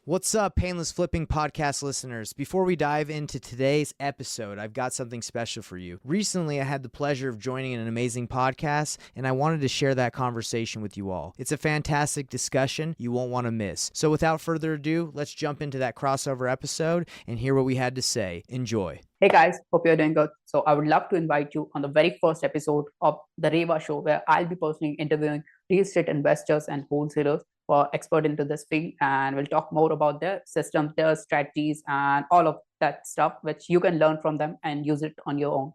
What's up, Painless Flipping podcast listeners? Before we dive into today's episode, I've got something special for you. Recently, I had the pleasure of joining an amazing podcast, and I wanted to share that conversation with you all. It's a fantastic discussion you won't want to miss. So without further ado, let's jump into that crossover episode and hear what we had to say. Enjoy. Hey guys, hope you're doing good. So I would love to invite you on the very first episode of the REWA show, where I'll be personally interviewing real estate investors and wholesalers who are expert into this field, and we'll talk more about their systems, their strategies, and all of that stuff which you can learn from them and use it on your own.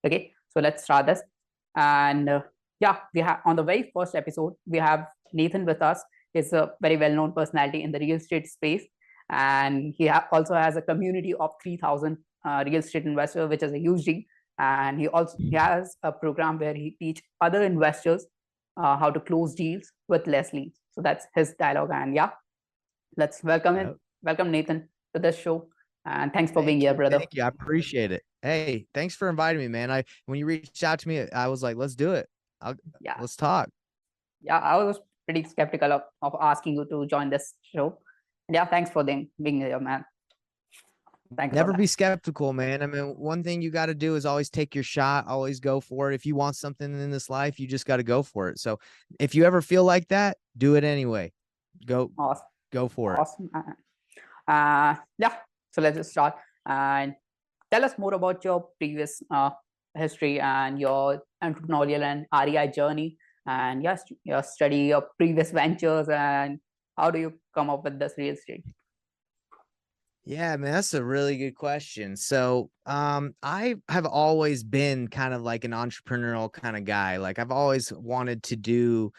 Okay, so let's start this. And we have on the very first episode we have Nathan with us. He's a very well-known personality in the real estate space, and he also has a community of 3,000 real estate investor, which is a huge deal. And he has a program where he teach other investors how to close deals with less leads. So that's his dialogue. And let's welcome Nathan to this show. And thanks for being here, brother. Thank you. I appreciate it. Hey, thanks for inviting me, man. When you reached out to me, I was like, let's do it. Let's talk. Yeah, I was pretty skeptical of asking you to join this show. And thanks for being here, man. Thanks. Never be skeptical, man. I mean, one thing you got to do is always take your shot, always go for it. If you want something in this life, you just got to go for it. So if you ever feel like that, do it anyway. Go for it. Awesome. So let's just start and tell us more about your previous history and your entrepreneurial and REI journey, and your study, your previous ventures, and how do you come up with this real estate? Yeah, man, that's a really good question. So, I have always been kind of like an entrepreneurial kind of guy. Like I've always wanted to do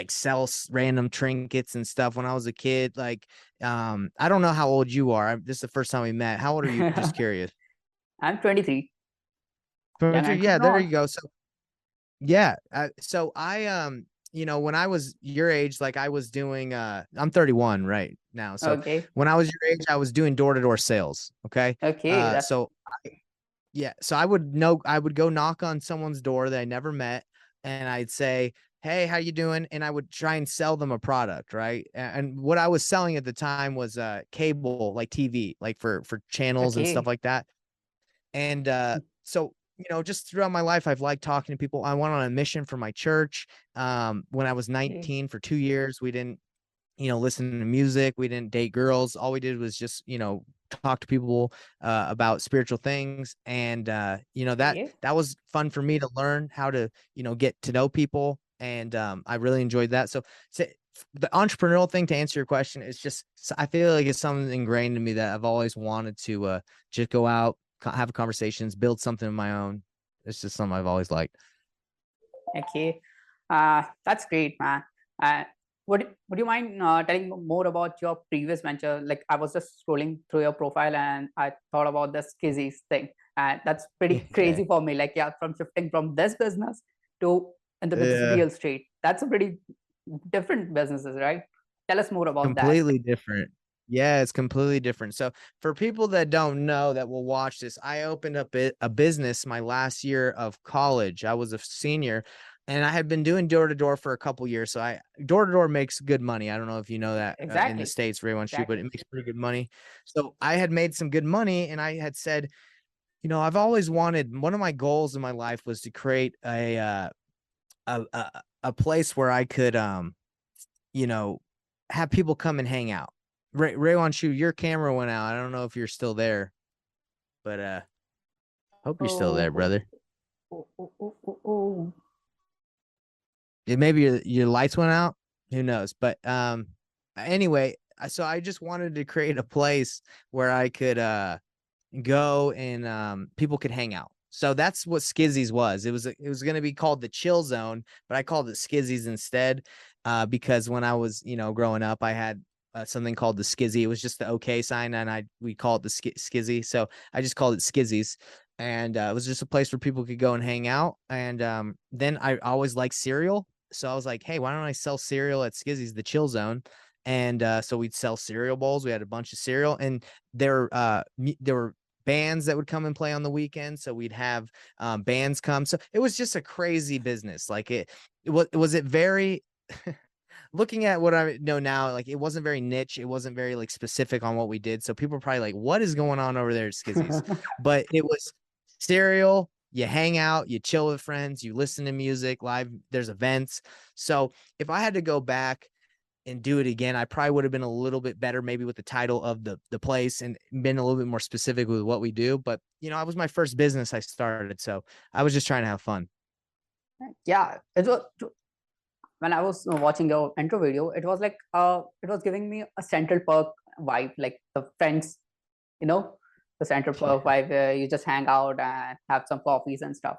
sell random trinkets and stuff when I was a kid. Like, I don't know how old you are. This is the first time we met. How old are you? Just curious. I'm 23. 23. Yeah, there you go. So when I was your age, like I was doing, I'm 31 right now. So when I was your age, I was doing door-to-door sales. Okay. So I would go knock on someone's door that I never met, and I'd say, hey, how you doing? And I would try and sell them a product. Right. And what I was selling at the time was cable, like TV, like for channels and stuff like that. And so just throughout my life, I've liked talking to people. I went on a mission for my church. When I was 19 for 2 years, we didn't, listen to music. We didn't date girls. All we did was just, talk to people about spiritual things. And, that was fun for me to learn how to, get to know people. And I really enjoyed that. So the entrepreneurial thing, to answer your question, is just, I feel like it's something ingrained in me that I've always wanted to just go out, have conversations, build something of my own. It's just something I've always liked. Okay. That's great, man. Would you mind telling more about your previous venture? Like I was just scrolling through your profile and I thought about the skizzies thing. And that's pretty crazy for me. Like, from shifting from this business to into this real estate. That's a pretty different businesses, right? Tell us more about that. Completely different. Yeah, it's completely different. So for people that don't know that will watch this, I opened up a business my last year of college. I was a senior and I had been doing door-to-door for a couple years. So door-to-door makes good money. I don't know if you know that in the States, REWANSHU, but it makes pretty good money. So I had made some good money and I had said, I've always wanted, one of my goals in my life was to create a place where I could, have people come and hang out. REWANSHU, your camera went out. I don't know if you're still there, but hope you're still there, brother. Maybe your lights went out. Who knows? But anyway, so I just wanted to create a place where I could go and people could hang out. So that's what Skizzies was. It was going to be called the Chill Zone, but I called it Skizzies instead because when I was growing up, I had something called the Skizzy. It was just the OK sign, and we called it the Skizzy. So I just called it Skizzies, and it was just a place where people could go and hang out. And then I always liked cereal, so I was like, hey, why don't I sell cereal at Skizzies, the Chill Zone? And so we'd sell cereal bowls. We had a bunch of cereal, and there were bands that would come and play on the weekend. So we'd have bands come. So it was just a crazy business. Like was it very looking at what I know now, like it wasn't very niche. It wasn't very like specific on what we did. So people are probably like, what is going on over there at Skizzy's? But it was cereal. You hang out, you chill with friends, you listen to music live. There's events. So if I had to go back and do it again, I probably would have been a little bit better, maybe with the title of the place and been a little bit more specific with what we do. But you know, it was my first business I started, so I was just trying to have fun. Yeah, it was, when I was watching your intro video, it was like it was giving me a Central Park vibe, like the friends, you know, the Central Park vibe where you just hang out and have some coffees and stuff.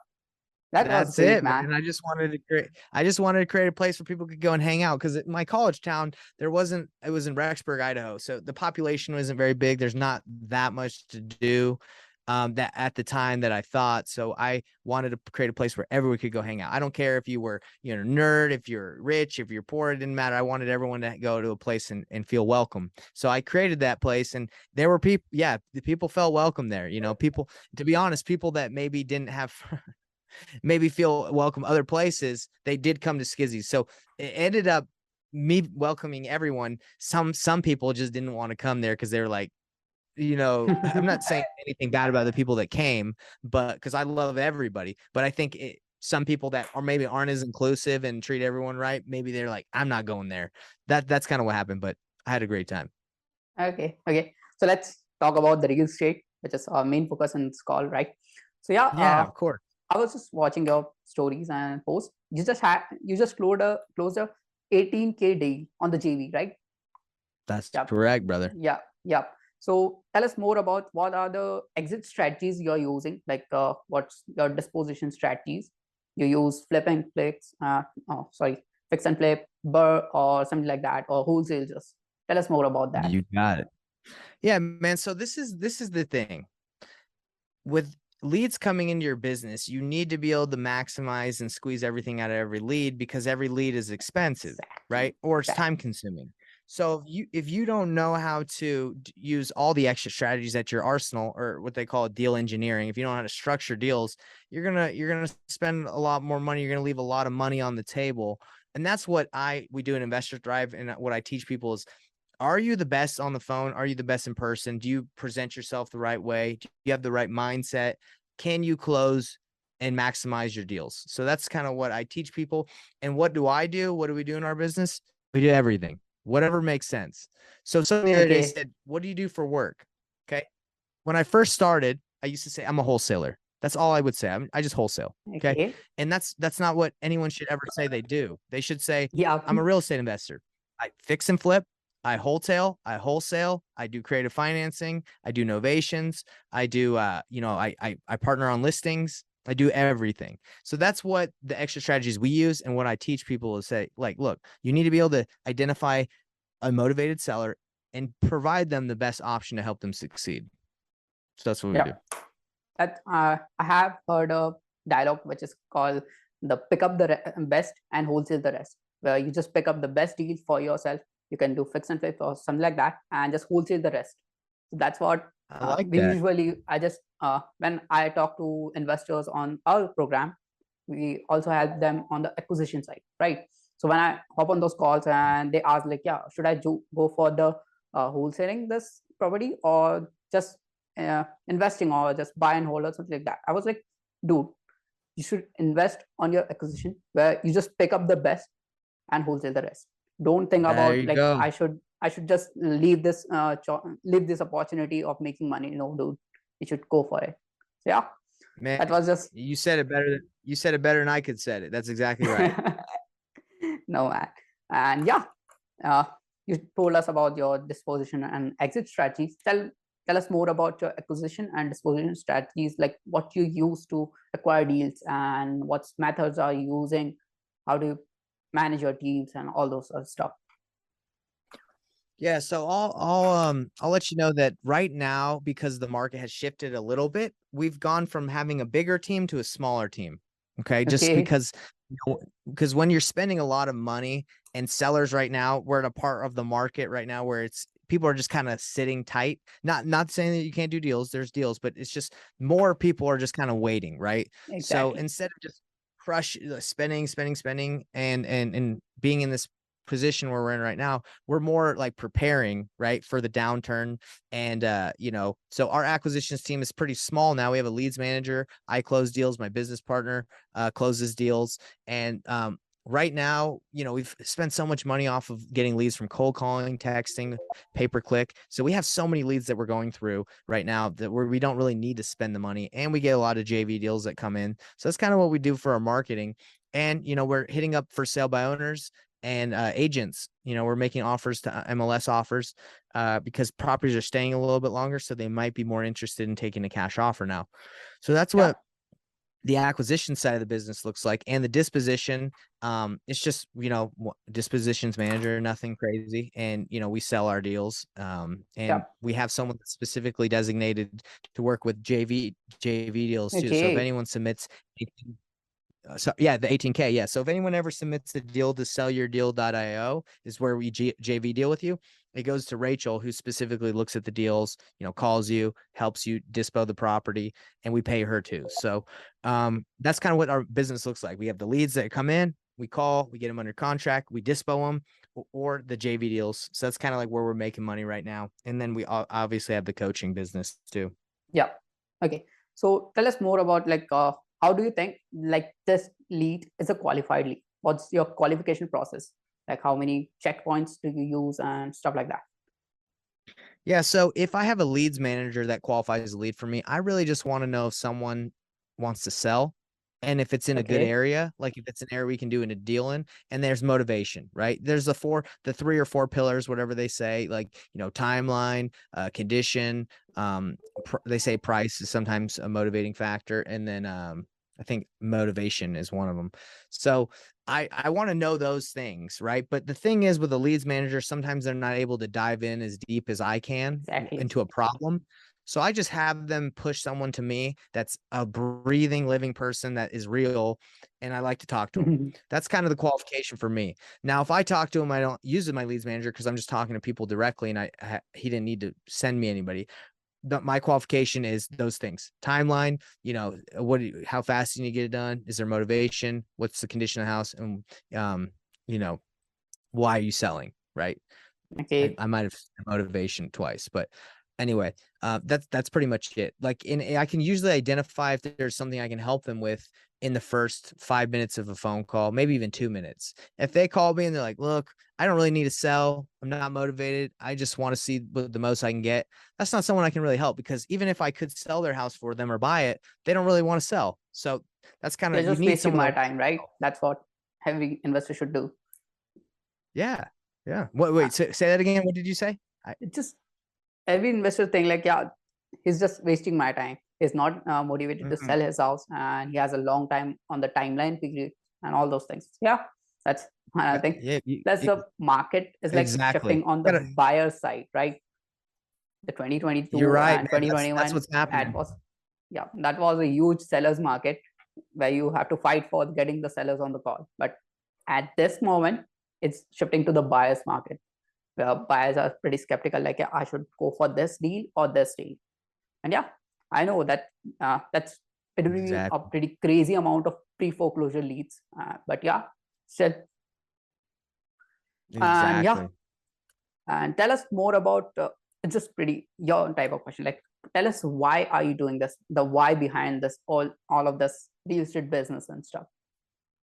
Was That's great, it, man. And I just wanted to create a place where people could go and hang out, because in my college town, it was in Rexburg, Idaho. So the population wasn't very big. There's not that much to do that at the time that I thought. So I wanted to create a place where everyone could go hang out. I don't care if you were, you know, nerd, if you're rich, if you're poor, it didn't matter. I wanted everyone to go to a place and feel welcome. So I created that place, and there were people, the people felt welcome there. You know, people, to be honest, people that maybe didn't have maybe feel welcome other places, they did come to Skizzy's. So it ended up me welcoming everyone. Some people just didn't want to come there because they were like, you know, I'm not saying anything bad about the people that came, but because I love everybody. But I think some people that are maybe aren't as inclusive and treat everyone right, maybe they're like, I'm not going there. That's kind of what happened, but I had a great time. Okay. So let's talk about the real estate, which is our main focus in this call, right? So yeah, of course. I was just watching your stories and posts. You just closed a 18K deal on the JV, right? That's correct, brother. Yeah. So tell us more about what are the exit strategies you're using, like what's your disposition strategies. You use fix and flip, burr, or something like that, or wholesale. Just tell us more about that. You got it. Yeah, man. So this is the thing. With leads coming into your business, you need to be able to maximize and squeeze everything out of every lead, because every lead is expensive, right? Or it's time consuming. So if you don't know how to use all the extra strategies at your arsenal, or what they call deal engineering, if you don't know how to structure deals, you're gonna spend a lot more money. You're gonna leave a lot of money on the table. And that's what we do in Investor Thrive. And what I teach people is, are you the best on the phone? Are you the best in person? Do you present yourself the right way? Do you have the right mindset? Can you close and maximize your deals? So that's kind of what I teach people. And what do I do? What do we do in our business? We do everything, whatever makes sense. So somebody the other day said, what do you do for work? Okay. When I first started, I used to say, I'm a wholesaler. That's all I would say. I just wholesale. Okay. And that's not what anyone should ever say they do. They should say, I'm a real estate investor. I fix and flip. I wholesale, I do creative financing, I do novations, I do, I partner on listings, I do everything. So that's what the extra strategies we use. And what I teach people is say, like, look, you need to be able to identify a motivated seller and provide them the best option to help them succeed. So that's what we do. I have heard a dialogue which is called the pick up the best and wholesale the rest, where you just pick up the best deal for yourself. You can do fix and flip or something like that, and just wholesale the rest. So that's what usually, I just when I talk to investors on our program, we also help them on the acquisition side, right? So when I hop on those calls and they ask like, yeah, should I go for the wholesaling this property, or just investing, or just buy and hold, or something like that? I was like, dude, you should invest on your acquisition, where you just pick up the best and wholesale the rest. Don't think about like, I should just leave this opportunity of making money. No, dude, you should go for it. So yeah, man, that was just, you said it better than I could say it. That's exactly right. No, man. And yeah, you told us about your disposition and exit strategies. Tell us more about your acquisition and disposition strategies, like what you use to acquire deals and what methods are you using, how do you manage your teams, and all those other stuff. Yeah, so I'll let you know that right now, because the market has shifted a little bit, we've gone from having a bigger team to a smaller team. Okay, just because when you're spending a lot of money, and sellers right now, we're at a part of the market right now where people are just kind of sitting tight. Not saying that you can't do deals, there's deals, but it's just more people are just kind of waiting, right? So instead of just spending and being in this position where we're in right now, we're more like preparing, right, for the downturn. And, you know, so our acquisitions team is pretty small now. We have a leads manager. I close deals. My business partner closes deals. And, right now, you know, we've spent so much money off of getting leads from cold calling, texting, pay-per-click. So we have so many leads that we're going through right now that we don't really need to spend the money. And we get a lot of JV deals that come in. So that's kind of what we do for our marketing. And, you know, we're hitting up for sale by owners and agents. You know, we're making offers to MLS offers because properties are staying a little bit longer. So they might be more interested in taking a cash offer now. So that's what the acquisition side of the business looks like. And the disposition, it's just, you know, dispositions manager, nothing crazy. And, you know, we sell our deals. And we have someone that's specifically designated to work with JV deals too. So if anyone submits, so yeah, the 18K. Yeah. So if anyone ever submits a deal to sellyourdeal.io is where we JV deal with you. It goes to Rachel, who specifically looks at the deals, you know, calls you, helps you dispo the property, and we pay her too. So that's kind of what our business looks like. We have the leads that come in, we call, we get them under contract, we dispo them, or the JV deals. So that's kind of like where we're making money right now. And then we obviously have the coaching business too. Yeah. Okay. So tell us more about like how do you think like this lead is a qualified lead? What's your qualification process? Like how many checkpoints do you use and stuff like that? Yeah. So if I have a leads manager that qualifies as a lead for me, I really just want to know if someone wants to sell. And if it's in a good area, like if it's an area we can do in a deal in, and there's motivation, right? There's the 3 or 4 pillars, whatever they say, like, you know, timeline, condition, they say price is sometimes a motivating factor. And then, I think motivation is one of them. So I want to know those things, right? But the thing is with a leads manager, sometimes they're not able to dive in as deep as I can into a problem. So I just have them push someone to me that's a breathing, living person that is real, and I like to talk to them. That's kind of the qualification for me. Now, if I talk to him, I don't use my leads manager because I'm just talking to people directly, and he didn't need to send me anybody. My qualification is those things: timeline, you know, how fast do you need to get it done? Is there motivation? What's the condition of the house? And, you know, why are you selling? Right. I might have motivation twice, but anyway, that's pretty much it. Like I can usually identify if there's something I can help them with in the first 5 minutes of a phone call, maybe even 2 minutes. If they call me and they're like, look, I don't really need to sell. I'm not motivated. I just want to see what the most I can get. That's not someone I can really help, because even if I could sell their house for them or buy it, they don't really want to sell. So that's kind of, you just wasting my time, right? That's what every investor should do. Yeah. Yeah. Wait, say that again. What did you say? It's just every investor think like, yeah, he's just wasting my time. He's not motivated to sell his house, and he has a long time on the timeline period and all those things. Yeah, that's I think that's the market is like shifting on the buyer side, right? The 2022 You're right, and 2021. That's what's happening. That was a huge sellers market where you have to fight for getting the sellers on the call. But at this moment, it's shifting to the buyers market, where buyers are pretty skeptical, like, yeah, I should go for this deal or this deal. And yeah, I know that that's it will be a pretty crazy amount of pre-foreclosure leads. But yeah, still. And yeah, and tell us more about it's just pretty your type of question. Like, tell us, why are you doing this? The why behind this, all of this real estate business and stuff.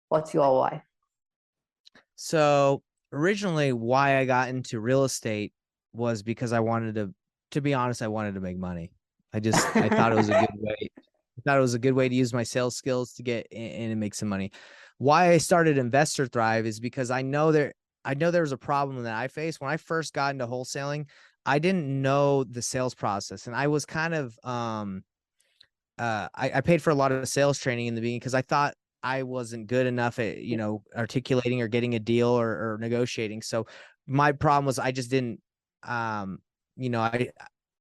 What's your why? So originally, why I got into real estate was because I wanted to be honest, I wanted to make money. I thought it was a good way. I thought it was a good way to use my sales skills to get in and make some money. Why I started Investor Thrive is because I know there was a problem that I faced when I first got into wholesaling. I didn't know the sales process, and I was kind of I paid for a lot of sales training in the beginning because I thought I wasn't good enough at, you know, articulating or getting a deal or negotiating. So my problem was I just didn't, you know,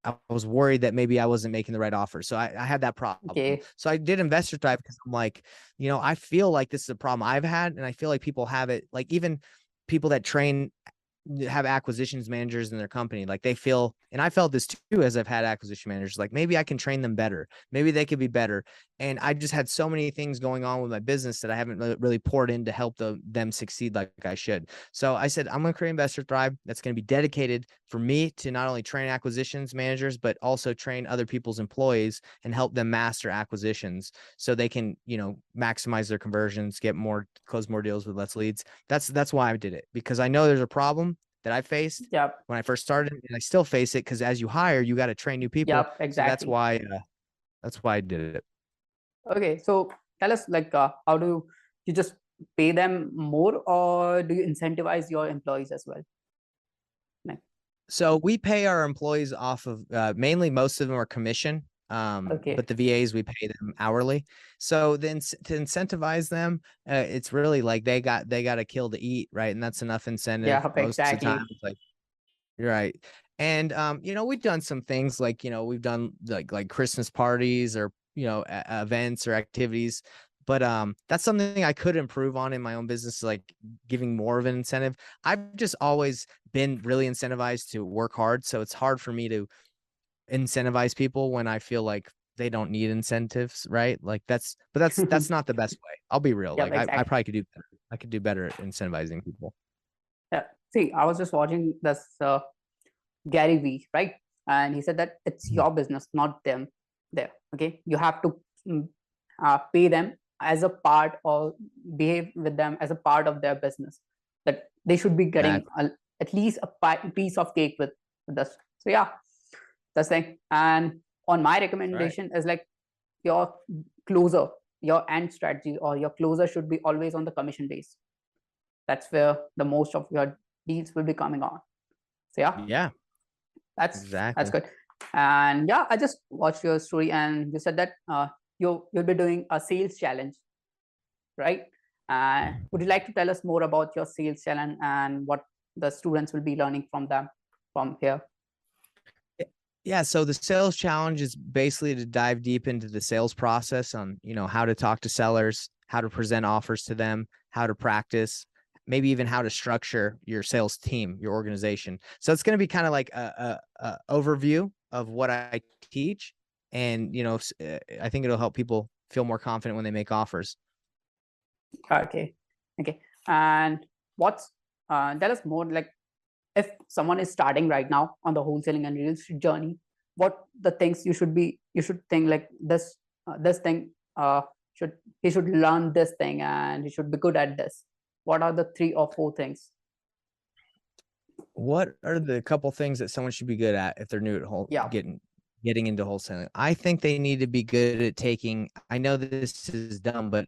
I was worried that maybe I wasn't making the right offer. So I had that problem. So I did Investor Thrive because I'm like, you know, I feel like this is a problem I've had, and I feel like people have it. Like even people that have acquisitions managers in their company, like they feel, and I felt this too as I've had acquisition managers, like maybe I can train them better, maybe they could be better. And I just had so many things going on with my business that I haven't really poured in to help them succeed like I should. So I said, I'm going to create Investor Thrive that's going to be dedicated for me to not only train acquisitions managers, but also train other people's employees and help them master acquisitions so they can, maximize their conversions, close more deals with less leads. That's why I did it, because I know there's a problem that I faced when I first started, and I still face it, because as you hire, you got to train new people. Yep, exactly. So that's why I did it. Okay, so tell us, like, how do you just pay them more, or do you incentivize your employees as well? So we pay our employees off of mainly, most of them are commission. But the VAs, we pay them hourly. So then to incentivize them, it's really like they got to kill to eat, right? And that's enough incentive. Yeah, most exactly. of the time. It's like, you're right. And we've done some things like, we've done like Christmas parties or events or activities. But that's something I could improve on in my own business, like giving more of an incentive. I've just always been really incentivized to work hard. So it's hard for me to incentivize people when I feel like they don't need incentives, right? Like that's not the best way. I'll be real. Yep, like exactly. I probably could do better. I could do better at incentivizing people. Yeah. See, I was just watching this Gary Vee, right? And he said that it's your business, not them there. Okay. You have to pay them as a part, or behave with them as a part of their business, that they should be getting at least a piece of cake with us. So yeah, that's the thing. And on my recommendation is like your closer, your end strategy or your closer should be always on the commission base. That's where the most of your deals will be coming on. So yeah, that's good. And yeah, I just watched your story, and you said that you'll be doing a sales challenge, right? Would you like to tell us more about your sales challenge and what the students will be learning from here? Yeah, so the sales challenge is basically to dive deep into the sales process on, how to talk to sellers, how to present offers to them, how to practice, maybe even how to structure your sales team, your organization. So it's going to be kind of like a overview of what I teach. And, I think it'll help people feel more confident when they make offers. Okay. And tell us more, like, if someone is starting right now on the wholesaling and real estate journey, what the things you should think like this thing, he should learn this thing and he should be good at this. What are the 3 or 4 things? What are the couple things that someone should be good at if they're new at getting into wholesaling? I think they need to be good at I know this is dumb, but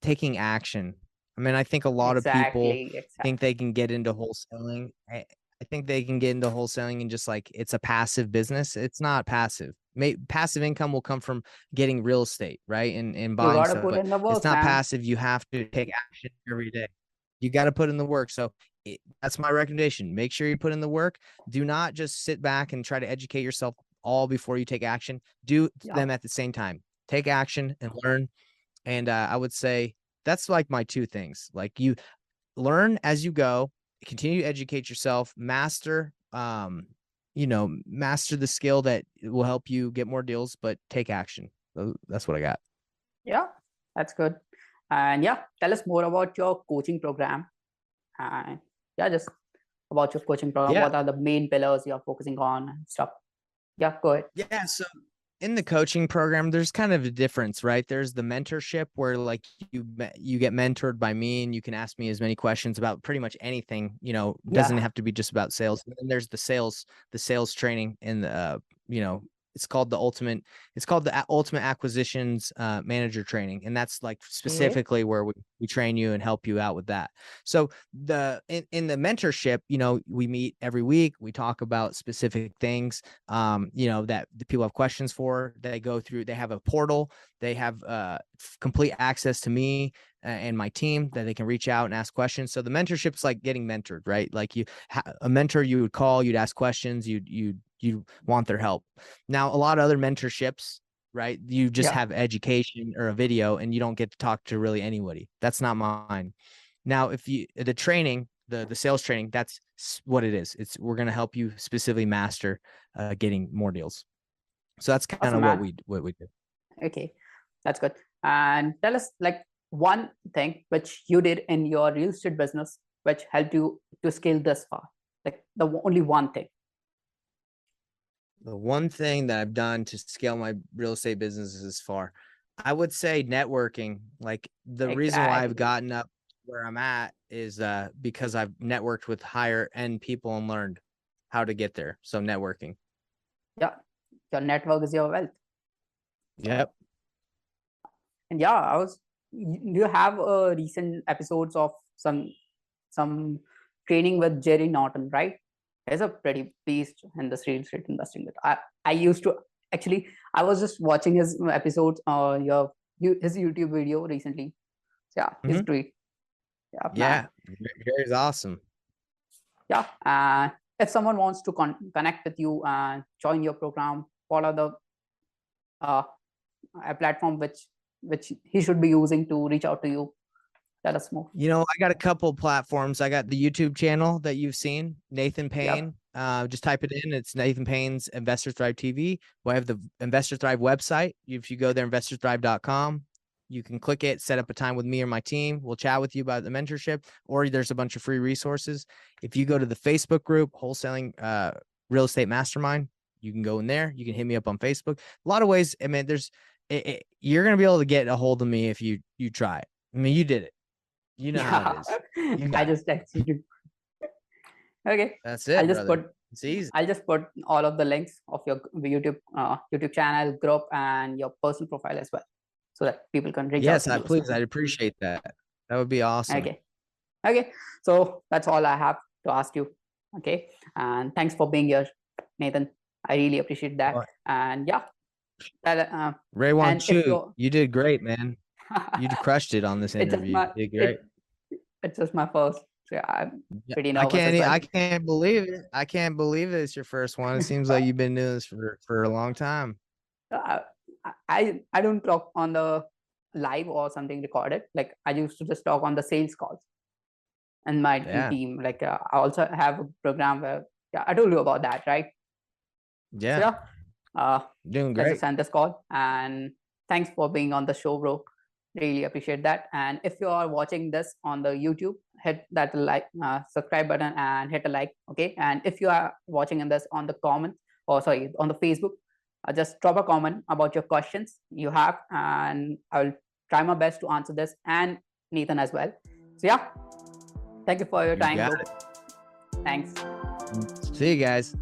taking action. I mean, I think a lot of people think they can get into wholesaling. I think they can get into wholesaling and just like it's a passive business. It's not passive. Passive income will come from getting real estate, right? And buying stuff. But it's not passive. You have to take action every day. You got to put in the work. So that's my recommendation. Make sure you put in the work. Do not just sit back and try to educate yourself all before you take action. Do them at the same time. Take action and learn. And I would say that's like my 2 things. Like, you learn as you go, continue to educate yourself, master the skill that will help you get more deals, but take action. That's what I got. Yeah, that's good. And yeah, tell us more about your coaching program. And just about your coaching program. What are the main pillars you're focusing on and stuff? Yeah, go ahead. Yeah, so in the coaching program, there's kind of a difference, right? There's the mentorship where like you get mentored by me and you can ask me as many questions about pretty much anything, doesn't have to be just about sales. And then there's the sales training in the, it's called the ultimate acquisitions manager training. And that's like specifically where we train you and help you out with that. So in the mentorship, we meet every week, we talk about specific things, that the people have questions for. They go through, they have a portal, they have complete access to me and my team that they can reach out and ask questions. So the mentorship's like getting mentored, right? Like a mentor you would call, you'd ask questions, you want their help. Now, a lot of other mentorships, right? You just have education or a video and you don't get to talk to really anybody. That's not mine. Now, if the training, the sales training, that's what it is. We're going to help you specifically master getting more deals. So that's kind of what we do. Okay. That's good. And tell us like one thing which you did in your real estate business which helped you to scale this far, like the only one thing. The one thing that I've done to scale my real estate business this far, I would say networking. Like the reason why I've gotten up where I'm at is because I've networked with higher end people and learned how to get there. So networking. Yeah, your network is your wealth. Yep. And yeah, do you have recent episodes of some training with Jerry Norton, right? He's a pretty beast in the real estate industry. I used to actually, I was just watching his episodes, his YouTube video recently. So yeah, he's great. Yeah, Jerry's awesome. Yeah, if someone wants to connect with you and join your program, what are the a platform which he should be using to reach out to you? Tell us more. You know, I got a couple platforms. I got the YouTube channel that you've seen, Nathan Payne. Just type it in. It's Nathan Payne's Investor Thrive TV. We have the Investor Thrive website. If you go there, investorthrive.com, you can click it, set up a time with me or my team. We'll chat with you about the mentorship, or there's a bunch of free resources. If you go to the Facebook group, Wholesaling Real Estate Mastermind, you can go in there. You can hit me up on Facebook. A lot of ways. I mean, you're going to be able to get a hold of me if you try it. I mean, you did it. You know how it is. I just texted you. Okay. That's it. It's easy. I'll just put all of the links of your YouTube channel, group, and your personal profile as well, so that people can reach out to you. Yes, please. I'd appreciate that. That would be awesome. Okay. So that's all I have to ask you. Okay. And thanks for being here, Nathan. I really appreciate that. And yeah. REWANSHU, you did great, man. You crushed it on this interview. You did great. It's just my first. So I'm pretty nervous. I can't believe it. I can't believe it. It's your first one. It seems like you've been doing this for a long time. I don't talk on the live or something recorded. Like I used to just talk on the sales calls and my team. Like I also have a program where I told you about that, right? Yeah. So, doing great. Let's just end this call, and thanks for being on the show, bro. Really appreciate that. And if you are watching this on the YouTube, hit that subscribe button and hit a like. Okay. And if you are watching this on the comment, or sorry, on the Facebook, just drop a comment about your questions you have, and I will try my best to answer this, and Nathan as well. So yeah, thank you for your time, bro. Thanks. See you guys.